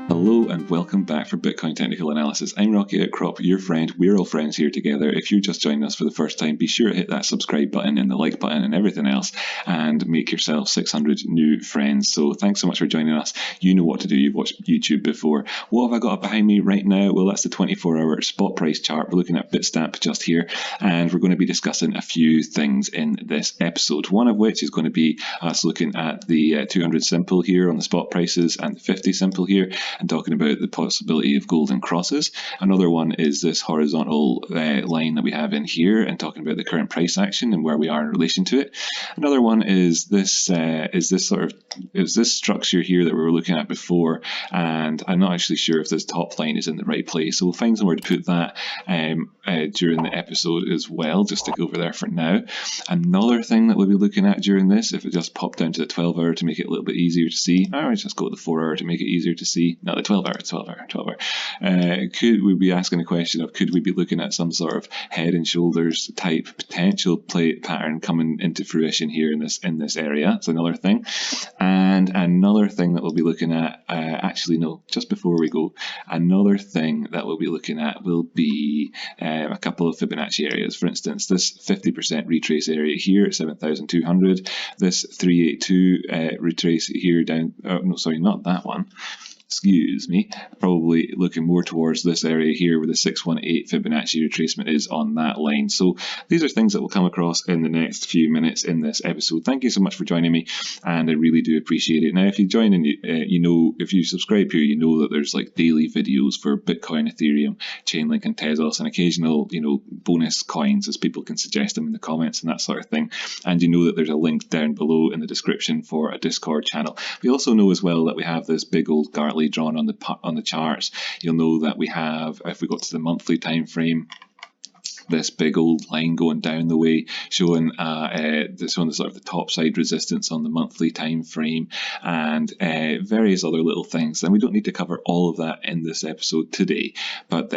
Hello and welcome back for Bitcoin Technical Analysis. I'm Rocky Outcrop, your friend. We're all friends here together. If you're just joining us for the first time, be sure to hit that subscribe button and the like button and everything else and make yourself 600 new friends. So thanks so much for joining us. You know what to do. You've watched YouTube before. What have I got behind me right now? Well, that's the 24-hour spot price chart. We're looking at Bitstamp just here, and we're going to be discussing a few things in this episode. One of which is going to be us looking at the 200 simple here on the spot prices and the 50 simple here, and talking about the possibility of golden crosses. Another one is this horizontal line that we have in here, and talking about the current price action and where we are in relation to it. Another one is this structure here that we were looking at before, and I'm not actually sure if this top line is in the right place, so we'll find somewhere to put that during the episode as well. Just stick over there for now. Another thing that we'll be looking at during this, if it just popped down to the 12-hour to make it a little bit easier to see, or just go to the 4-hour to make it easier to see. No, the 12-hour. Could we be asking a question of, could we be looking at some sort of head and shoulders type potential play pattern coming into fruition here in this area? That's another thing. And another thing that we'll be looking at, just before we go, another thing that we'll be looking at will be a couple of Fibonacci areas. For instance, this 50% retrace area here at 7,200, this 382 retrace here down, not that one. Excuse me, probably looking more towards this area here where the 618 Fibonacci retracement is on that line. So these are things that we'll come across in the next few minutes in this episode. Thank you so much for joining me, and I really do appreciate it. Now, if you join in, if you subscribe here, you know that there's like daily videos for Bitcoin, Ethereum, Chainlink, and Tezos, and occasional, bonus coins as people can suggest them in the comments and that sort of thing. And you know that there's a link down below in the description for a Discord channel. We also know as well that we have this big old Gartley drawn on the charts. You'll know that we have, if we go to the monthly time frame, this big old line going down the way, showing the sort of the top side resistance on the monthly time frame, and various other little things. And we don't need to cover all of that in this episode today, but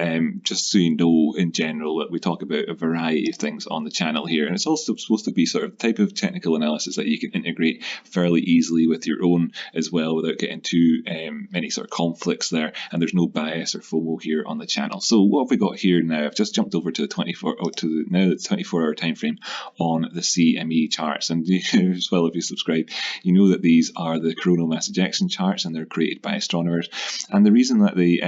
just so you know, in general, that we talk about a variety of things on the channel here, and it's also supposed to be sort of the type of technical analysis that you can integrate fairly easily with your own as well, without getting too many sort of conflicts there. And there's no bias or FOMO here on the channel. So what have we got here now? I've just jumped over to the 24-hour time frame on the CME charts, and as well, if you subscribe, you know that these are the coronal mass ejection charts, and they're created by astronomers. And the reason that the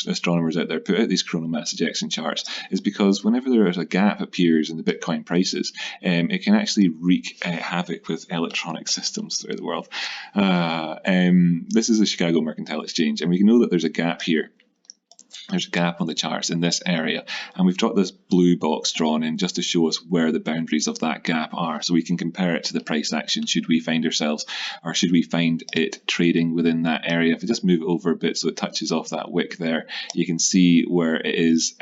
astronomers out there put out these coronal mass ejection charts is because whenever there is a gap appears in the Bitcoin prices, it can actually wreak havoc with electronic systems throughout the world. This is the Chicago Mercantile Exchange, and we know that there's a gap here. There's a gap on the charts in this area, and we've got this blue box drawn in just to show us where the boundaries of that gap are, so we can compare it to the price action should we find ourselves, or should we find it trading within that area. If we just move it over a bit so it touches off that wick there, you can see where it is,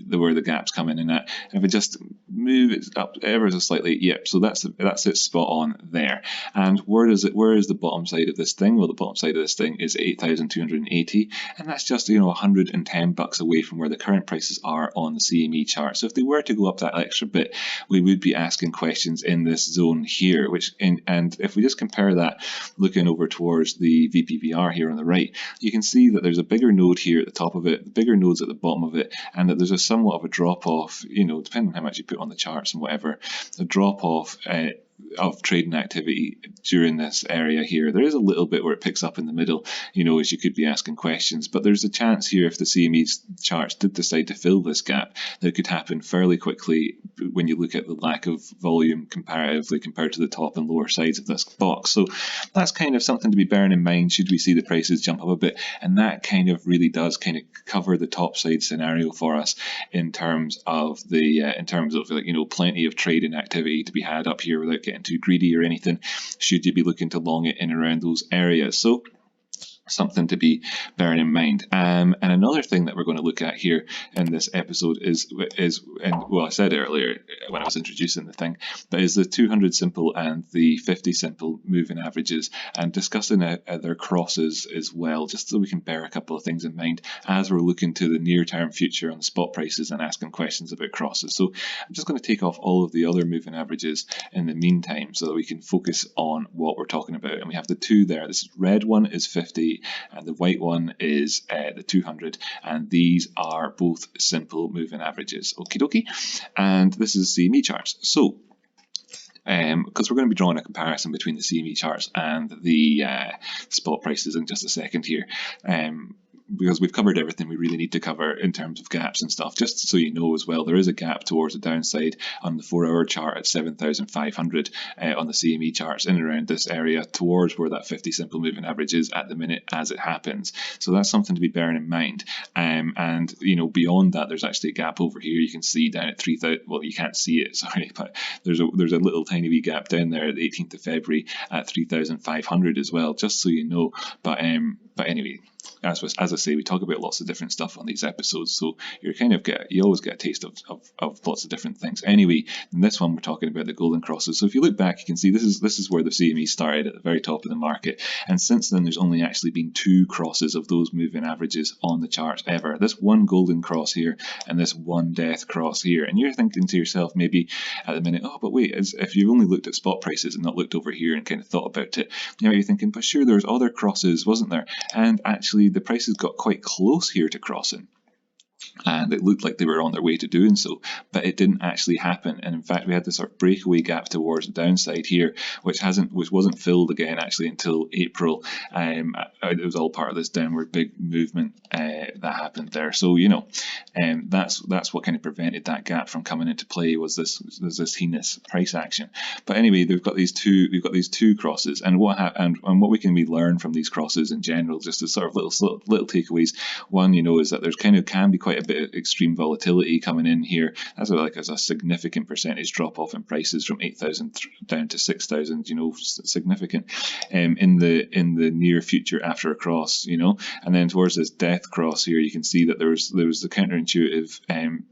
where the gaps come in at. And if I just move it up ever so slightly, yep, so that's it spot on there. And where is the bottom side of this thing? Well, the bottom side of this thing is 8,280, and that's just $110 away from where the current prices are on the CME chart. So if they were to go up that extra bit, we would be asking questions in this zone here, and if we just compare that, looking over towards the VPVR here on the right, you can see that there's a bigger node here at the top of it, bigger nodes at the bottom of it, and that there's a somewhat of a drop off, depending on how much you put on the charts and whatever, a drop off of trading activity during this area here. There is a little bit where it picks up in the middle, as you could be asking questions, but there's a chance here, if the CME charts did decide to fill this gap, that it could happen fairly quickly when you look at the lack of volume comparatively compared to the top and lower sides of this box. So that's kind of something to be bearing in mind should we see the prices jump up a bit, and that kind of really does kind of cover the top side scenario for us in terms of plenty of trading activity to be had up here without getting too greedy or anything, should you be looking to long it in around those areas. So something to be bearing in mind. And another thing that we're going to look at here in this episode is and well, I said earlier when I was introducing the thing, but is the 200 simple and the 50 simple moving averages, and discussing their crosses as well, just so we can bear a couple of things in mind as we're looking to the near-term future on the spot prices and asking questions about crosses. So I'm just going to take off all of the other moving averages in the meantime so that we can focus on what we're talking about. And we have the two there. This red one is 50 and the white one is the 200, and these are both simple moving averages. Okie dokie. And this is CME charts. So because we're going to be drawing a comparison between the CME charts and the spot prices in just a second here. Because we've covered everything we really need to cover in terms of gaps and stuff. Just so you know as well, there is a gap towards the downside on the 4-hour chart at 7,500 on the CME charts in and around this area towards where that 50 simple moving average is at the minute as it happens. So that's something to be bearing in mind. And you know, beyond that, there's actually a gap over here. You can see down at 3,000. Well, you can't see it, sorry, but there's a little tiny wee gap down there at the 18th of February at 3,500 as well. Just so you know. But anyway. As I say, we talk about lots of different stuff on these episodes, so you always get a taste of lots of different things. Anyway, in this one we're talking about the golden crosses. So if you look back, you can see this is where the CME started at the very top of the market, and since then there's only actually been 2 crosses of those moving averages on the charts ever. This one golden cross here and this one death cross here, and you're thinking to yourself maybe at the minute, oh, but wait, if you've only looked at spot prices and not looked over here and kind of thought about it, you know, you're thinking, but sure, there's other crosses, wasn't there? And actually the prices got quite close here to crossing, and it looked like they were on their way to doing so, but it didn't actually happen. And in fact, we had this sort of breakaway gap towards the downside here, which wasn't filled again actually until April. It was all part of this downward big movement that happened there. So you know, that's what kind of prevented that gap from coming into play, was this heinous price action. But anyway, we've got these two crosses, and what we can learn from these crosses in general, just as sort of little takeaways. One, you know, is that there's can be quite a bit of extreme volatility coming in here. That's like as a significant percentage drop off in prices from 8,000 down to 6,000. You know, significant in the near future after a cross. You know, and then towards this death cross here, you can see that there was the counterintuitive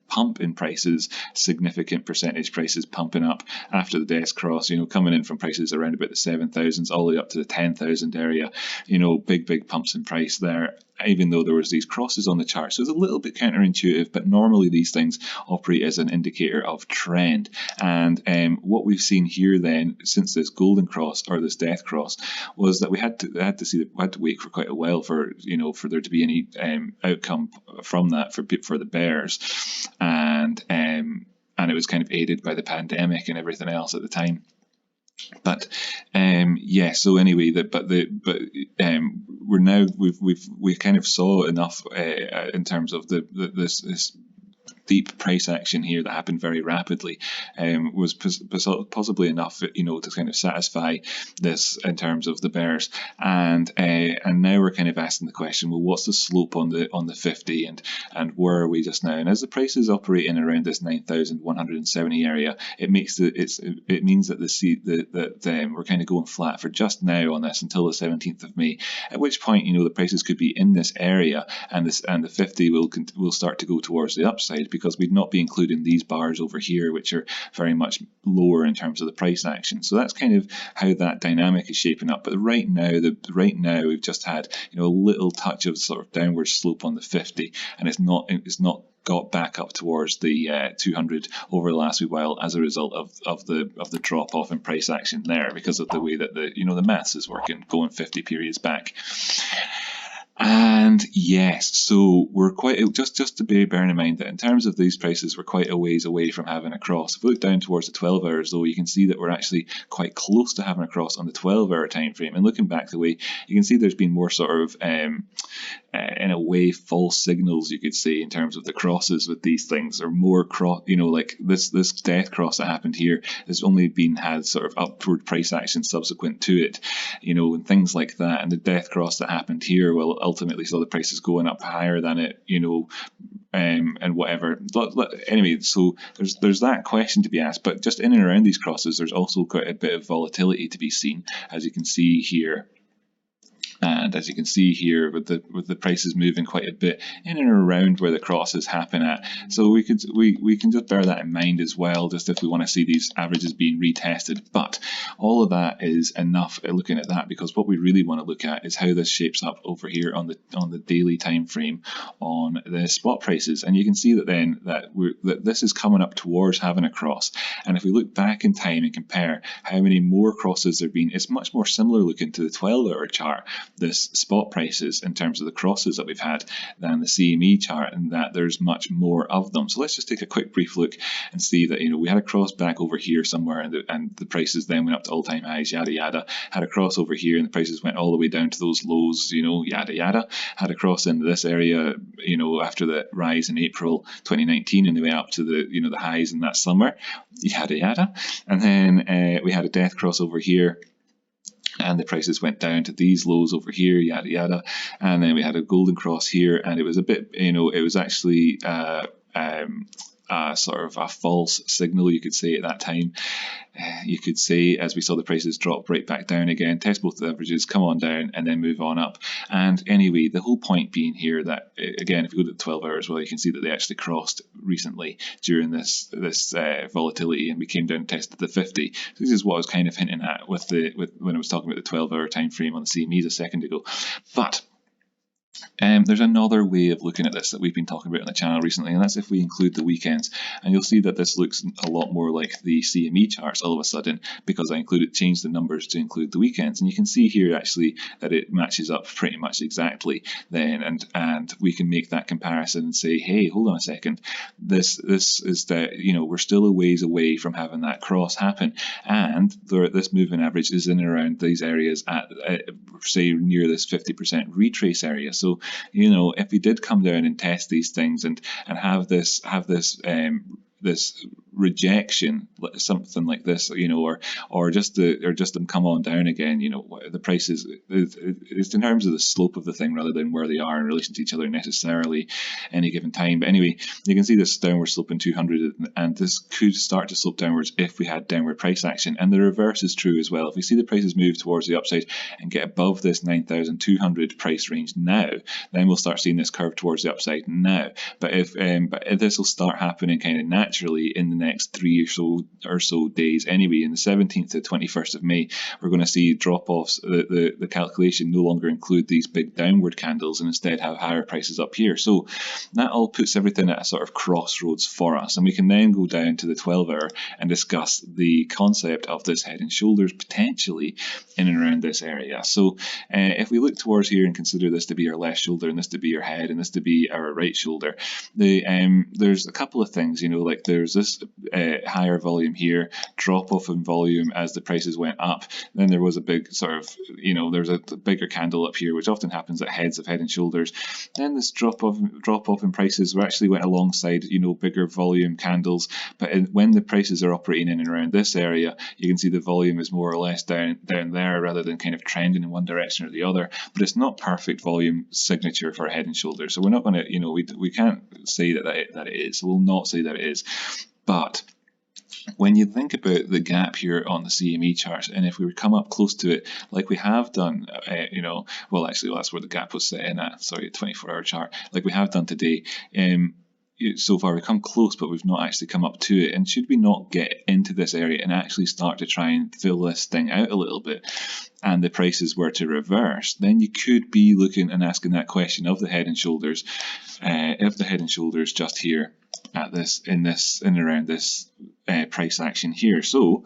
pump in prices, significant percentage prices pumping up after the death cross. You know, coming in from prices around about the 7,000s all the way up to the 10,000 area. You know, big pumps in price there, even though there was these crosses on the chart. So it's a little bit counterintuitive, but normally these things operate as an indicator of trend. And what we've seen here then, since this golden cross or this death cross, was that we had to wait for quite a while for there to be any outcome from that for the bears, and it was kind of aided by the pandemic and everything else at the time. But so anyway, we've kind of saw enough in terms of this deep price action here that happened very rapidly, was possibly enough, you know, to kind of satisfy this in terms of the bears, and now we're kind of asking the question, well, what's the slope on the 50, and where are we just now? And as the prices operate in around this 9,170 area, it means that we're kind of going flat for just now on this until the 17th of May, at which point, you know, the prices could be in this area, and the 50 will start to go towards the upside, because we'd not be including these bars over here, which are very much lower in terms of the price action. So that's kind of how that dynamic is shaping up. But right now we've just had, you know, a little touch of sort of downward slope on the 50, and it's not got back up towards the 200 over the last wee while as a result of the drop off in price action there, because of the way that the maths is working, going 50 periods back. And yes, so we're just to be bearing in mind that in terms of these prices, we're quite a ways away from having a cross. If we look down towards the 12 hours, though, you can see that we're actually quite close to having a cross on the 12-hour time frame. And looking back the way, you can see there's been more sort of in a way false signals, you could say, in terms of the crosses with these things, or more cross, you know, like this death cross that happened here has only had sort of upward price action subsequent to it, you know, and things like that. And the death cross that happened here, well, ultimately saw the prices going up higher than it, you know, and whatever. Anyway, so there's that question to be asked. But just in and around these crosses, there's also quite a bit of volatility to be seen, as you can see here. And as you can see here, with the prices moving quite a bit in and around where the crosses happen at, so we can just bear that in mind as well, just if we want to see these averages being retested. But all of that is enough looking at that, because what we really want to look at is how this shapes up over here on the daily time frame on the spot prices. And you can see that then that this is coming up towards having a cross. And if we look back in time and compare how many more crosses there have been, it's much more similar looking to the 12-hour chart, this spot prices in terms of the crosses that we've had, than the CME chart, and that there's much more of them. So let's just take a quick brief look and see that, we had a cross back over here somewhere, and the prices then went up to all-time highs, yada yada. Had a cross over here and the prices went all the way down to those lows, yada yada. Had a cross into this area, after the rise in April 2019, and they went up to the highs in that summer, yada yada. And then we had a death cross over here, and the prices went down to these lows over here, yada yada. And then we had a golden cross here, and it was a bit, it was actually sort of a false signal, you could say, at that time. You could say, as we saw the prices drop right back down again, test both the averages, come on down, and then move on up. And anyway, the whole point being here that, again, if you go to the 12 hours, well, you can see that they actually crossed recently during this volatility, and we came down and tested the 50. So this is what I was kind of hinting at with when I was talking about the 12-hour time frame on the CMEs a second ago. But there's another way of looking at this that we've been talking about on the channel recently, and that's if we include the weekends. And you'll see that this looks a lot more like the CME charts all of a sudden, because I changed the numbers to include the weekends. And you can see here actually that it matches up pretty much exactly then, and we can make that comparison and say, hey, hold on a second, this is that, we're still a ways away from having that cross happen, and this moving average is in and around these areas at say near this 50% retrace area. So if we did come down and test these things and have this rejection, something like this, or just them come on down again, the prices, it's in terms of the slope of the thing rather than where they are in relation to each other necessarily any given time. But anyway, you can see this downward slope in 200, and this could start to slope downwards if we had downward price action. And the reverse is true as well. If we see the prices move towards the upside and get above this 9,200 price range now, then we'll start seeing this curve towards the upside now. But if this will start happening kind of naturally in the next 3 or so days anyway. In the 17th to 21st of May, we're going to see drop-offs. The calculation no longer include these big downward candles and instead have higher prices up here. So that all puts everything at a sort of crossroads for us, and we can then go down to the 12-hour and discuss the concept of this head and shoulders potentially in and around this area. So if we look towards here and consider this to be our left shoulder and this to be our head and this to be our right shoulder, there's a couple of things, like there's this higher volume here, drop off in volume as the prices went up. Then there was a big sort of, there's a bigger candle up here, which often happens at heads of head and shoulders. Then this drop off in prices actually went alongside, bigger volume candles. But when the prices are operating in and around this area, you can see the volume is more or less down there rather than kind of trending in one direction or the other. But it's not perfect volume signature for a head and shoulders. So we're not going to, we can't say that it is. We'll not say that it is. But when you think about the gap here on the CME chart, and if we would come up close to it, like we have done, well, actually, that's where the gap was set in at, sorry, 24-hour chart, like we have done today. So far we've come close, but we've not actually come up to it. And should we not get into this area and actually start to try and fill this thing out a little bit, and the prices were to reverse, then you could be looking and asking that question of the head and shoulders, if the head and shoulders just here at this in and around this price action here. So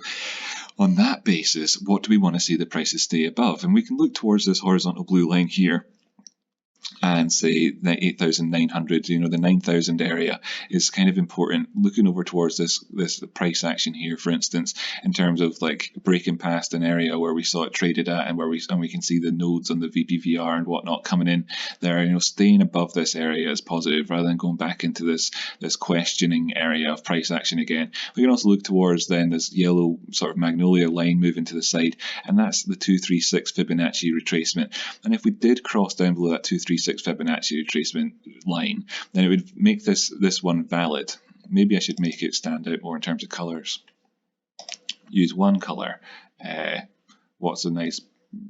on that basis, what do we want to see the prices stay above? And we can look towards this horizontal blue line here and say that 8,900, the 9,000 area is kind of important. Looking over towards this price action here, for instance, in terms of like breaking past an area where we saw it traded at, and we can see the nodes on the VPVR and whatnot coming in there. Staying above this area is positive rather than going back into this questioning area of price action again. We can also look towards then this yellow sort of magnolia line moving to the side, and that's the 236 Fibonacci retracement. And if we did cross down below that 236 Fibonacci retracement line, then it would make this one valid. Maybe I should make it stand out more in terms of colors. Use one color. What's a nice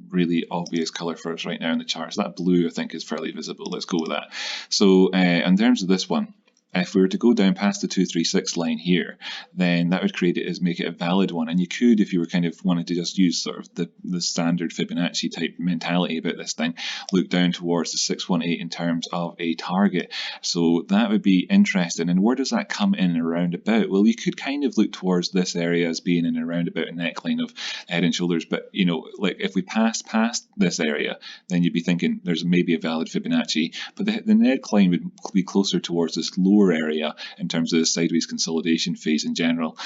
really obvious color for us right now in the charts. That blue, I think, is fairly visible. Let's go with that. So in terms of this one, if we were to go down past the 236 line here, then that would create it as make it a valid one. And you could, if you were kind of wanted to just use sort of the standard Fibonacci type mentality about this thing, look down towards the 618 in terms of a target. So that would be interesting. And where does that come in and around about? Well, you could kind of look towards this area as being in and around about a neckline of head and shoulders. But, you know, like if we passed past this area, then you'd be thinking there's maybe a valid Fibonacci. But the neckline would be closer towards this lower area in terms of the sideways consolidation phase in general.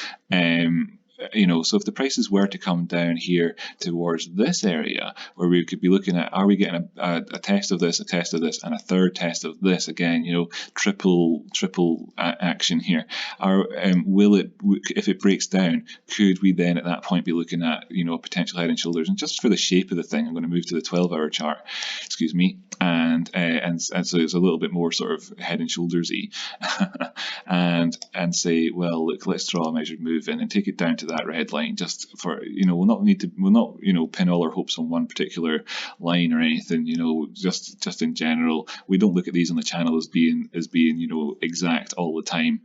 You know, so if the prices were to come down here towards this area, where we could be looking at, are we getting a test of this, and a third test of this again? You know, triple action here. Or will it, if it breaks down, could we then at that point be looking at, you know, potential head and shoulders? And just for the shape of the thing, I'm going to move to the 12-hour chart. Excuse me. And so it's a little bit more sort of head and shoulders-y, and say, well, look, let's draw a measured move in and take it down to that red line, just for, you know, we'll not you know, pin all our hopes on one particular line or anything, you know, just in general. We don't look at these on the channel as being, you know, exact all the time.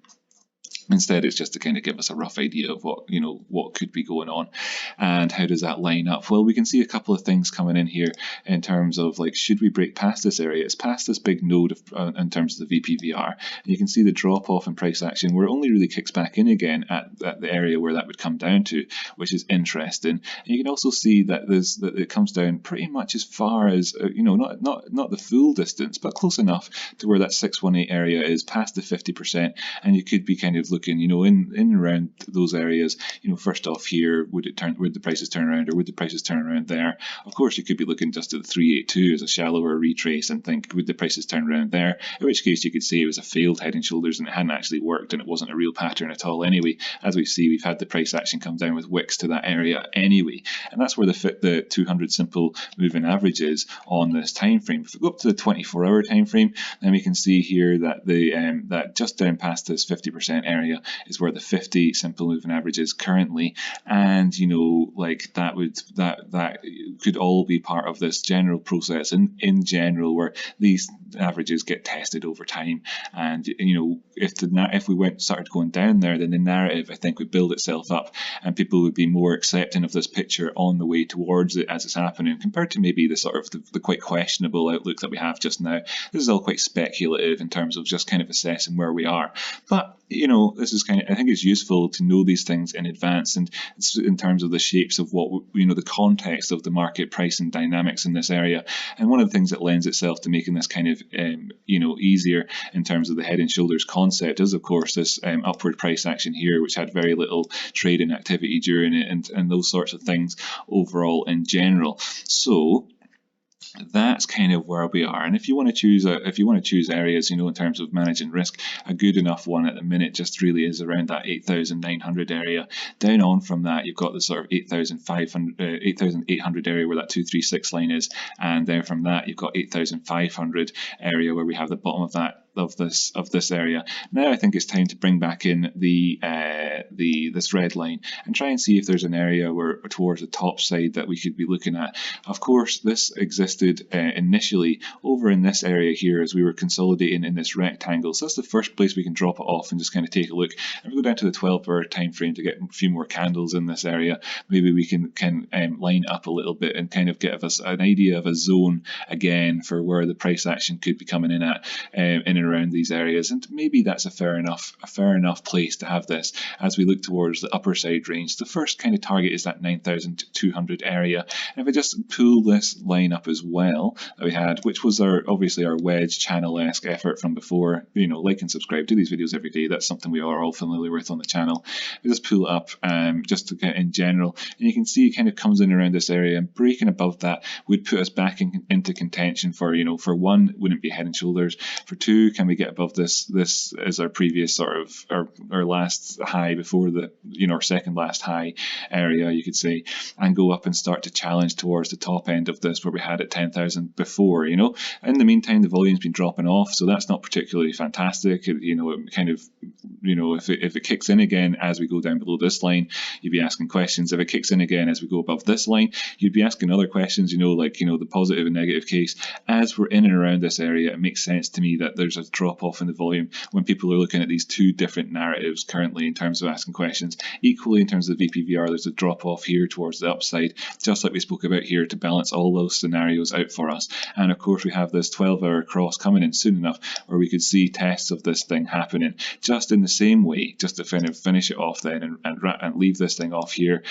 Instead, it's just to kind of give us a rough idea of what, you know, what could be going on. And how does that line up? Well, we can see a couple of things coming in here in terms of, like, should we break past this area? It's past this big node of, in terms of the VPVR. And you can see the drop off in price action where it only really kicks back in again at the area where that would come down to, which is interesting. And you can also see that that it comes down pretty much as far as, you know, not the full distance, but close enough to where that 618 area is, past the 50%. And you could be kind of looking, you know, in and around those areas. You know, first off here, would the prices turn around, or would the prices turn around there? Of course, you could be looking just at the 382 as a shallower retrace and think, would the prices turn around there? In which case you could say it was a failed head and shoulders and it hadn't actually worked and it wasn't a real pattern at all anyway. As we see, we've had the price action come down with wicks to that area anyway, and that's where the 200 simple moving average is on this time frame. If we go up to the 24-hour time frame, then we can see here that that just down past this 50% area is where the 50 simple moving average is currently. And, you know, like that could all be part of this general process in general, where these averages get tested over time. And, you know, if we started going down there, then the narrative, I think, would build itself up and people would be more accepting of this picture on the way towards it as it's happening, compared to maybe the sort of the quite questionable outlook that we have just now. This is all quite speculative in terms of just kind of assessing where we are. But, you know, this is kind of, I think it's useful to know these things in advance, and it's in terms of the shapes of what, you know, the context of the market price and dynamics in this area. And one of the things that lends itself to making this kind of, you know, easier in terms of the head and shoulders concept is, of course, this upward price action here, which had very little trading activity during it, and those sorts of things overall in general. So that's kind of where we are. And if you want to choose areas, you know, in terms of managing risk, a good enough one at the minute just really is around that 8,900 area. Down on from that, you've got the sort of 8,800 area where that 236 line is, and then from that you've got 8,500 area where we have the bottom of that of this area. Now I think it's time to bring back in this red line and try and see if there's an area where towards the top side that we could be looking at. Of course, this existed initially over in this area here as we were consolidating in this rectangle. So that's the first place we can drop it off and just kind of take a look. And we go down to the 12-hour time frame to get a few more candles in this area. Maybe we can line up a little bit and kind of give us an idea of a zone again for where the price action could be coming in at in and around these areas. And maybe that's a fair enough place to have this as we look towards the upper side range. The first kind of target is that 9,200 area. And if I just pull this line up as well that we had, which was obviously our wedge channel-esque effort from before, you know, like and subscribe to these videos every day. That's something we are all familiar with on the channel. We just pull it up just to get in general, and you can see it kind of comes in around this area, and breaking above that would put us back into contention for, you know, for one, wouldn't be head and shoulders, for two, can we get above this is our previous sort of our last high before the, you know, our second last high area, you could say, and go up and start to challenge towards the top end of this where we had at 10,000 before, you know. In the meantime, the volume's been dropping off, so that's not particularly fantastic. You know, it kind of, you know, if it kicks in again as we go down below this line, you'd be asking questions. If it kicks in again as we go above this line, you'd be asking other questions, you know, like, you know, the positive and negative case. As we're in and around this area, it makes sense to me that there's a drop off in the volume when people are looking at these two different narratives currently in terms of asking questions. Equally, in terms of the VPVR, there's a drop off here towards the upside, just like we spoke about here, to balance all those scenarios out for us. And of course, we have this 12-hour cross coming in soon enough where we could see tests of this thing happening just in the same way, just to kind of finish it off then and leave this thing off here.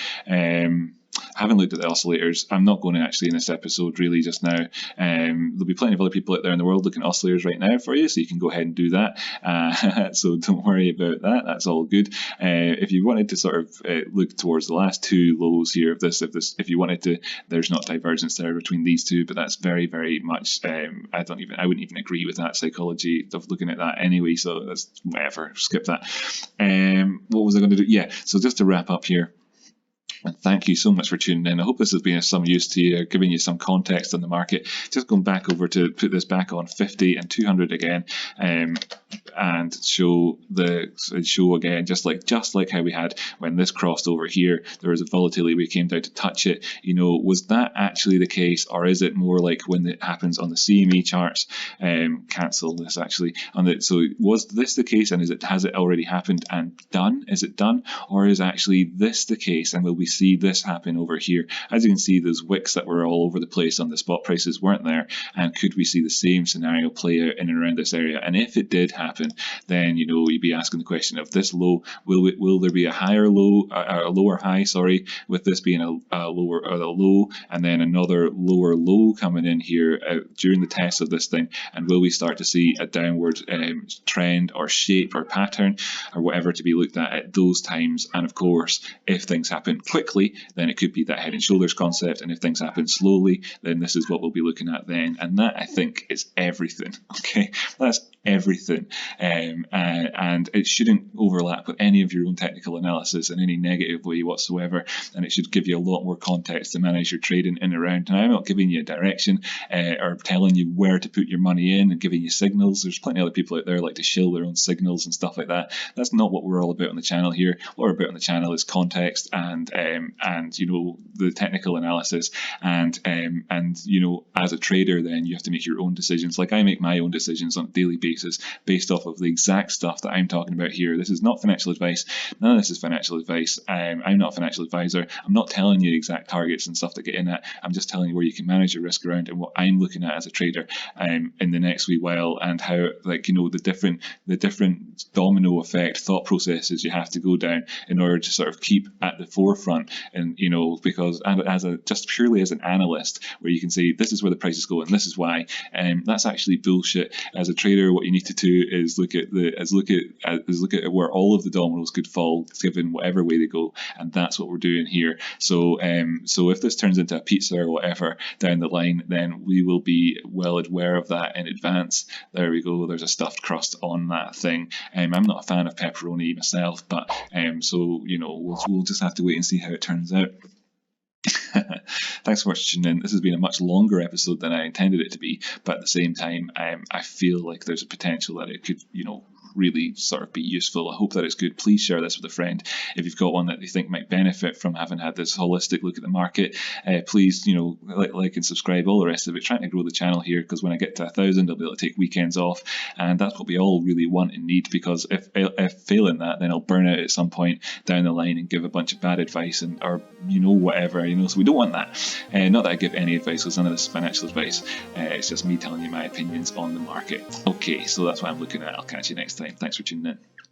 Haven't looked at the oscillators. I'm not going to actually in this episode really just now. There'll be plenty of other people out there in the world looking at oscillators right now for you, so you can go ahead and do that. So don't worry about that. That's all good. If you wanted to sort of look towards the last two lows here of this, if you wanted to, there's not divergence there between these two, but that's very, very much. I wouldn't even agree with that psychology of looking at that anyway. So that's whatever. Skip that. What was I going to do? Yeah. So just to wrap up here. And thank you so much for tuning in. I hope this has been of some use to you, giving you some context on the market. Just going back over to put this back on 50 and 200 again, and show again, just like how we had when this crossed over here, there was a volatility. We came down to touch it. You know, was that actually the case, or is it more like when it happens on the CME charts? Cancel this actually. So was this the case, and has it already happened and done? Is it done, or is actually this the case, and will we see this happen over here? As you can see, those wicks that were all over the place on the spot prices weren't there, and could we see the same scenario play out in and around this area? And if it did happen, then, you know, you'd be asking the question of this low, will there be a higher low, a lower high, sorry, with this being a low, and then another lower low coming in here during the test of this thing? And will we start to see a downward trend or shape or pattern or whatever to be looked at those times? And of course, if things happen quickly, then it could be that head and shoulders concept, and if things happen slowly, then this is what we'll be looking at then. And that, I think, is everything. Okay, that's everything, and it shouldn't overlap with any of your own technical analysis in any negative way whatsoever, and it should give you a lot more context to manage your trading in and around. And I'm not giving you a direction or telling you where to put your money in and giving you signals. There's plenty of other people out there like to shill their own signals and stuff like that. That's not what we're all about on the channel here. What we're about on the channel is context and you know, the technical analysis, and you know, as a trader, then you have to make your own decisions. Like I make my own decisions on a daily basis based off of the exact stuff that I'm talking about here. This is not financial advice. None of this is financial advice. I'm not a financial advisor. I'm not telling you exact targets and stuff to get in at. I'm just telling you where you can manage your risk around and what I'm looking at as a trader in the next wee while, and how, like, you know, the different domino effect thought processes you have to go down in order to sort of keep at the forefront. And, you know, because just purely as an analyst, where you can say this is where the prices go and this is why, that's actually bullshit. As a trader, what you need to do is look at where all of the dominoes could fall given whatever way they go, and that's what we're doing here. So if this turns into a pizza or whatever down the line, then we will be well aware of that in advance. There we go. There's a stuffed crust on that thing. I'm not a fan of pepperoni myself, but so, you know, we'll just have to wait and see how it turns out. Thanks so much for tuning in. This has been a much longer episode than I intended it to be, but at the same time, I feel like there's a potential that it could, you know, really sort of be useful. I hope that it's good. Please share this with a friend if you've got one that you think might benefit from having had this holistic look at the market. Please, you know, like and subscribe, all the rest of it. Trying to grow the channel here, because when I get to 1,000, I'll be able to take weekends off, and that's what we all really want and need. Because if failing that, then I'll burn out at some point down the line and give a bunch of bad advice or you know, whatever, you know. So we don't want that. Not that I give any advice, because none of this is financial advice. It's just me telling you my opinions on the market. Okay, so that's what I'm looking at. I'll catch you next time. Thanks for tuning in.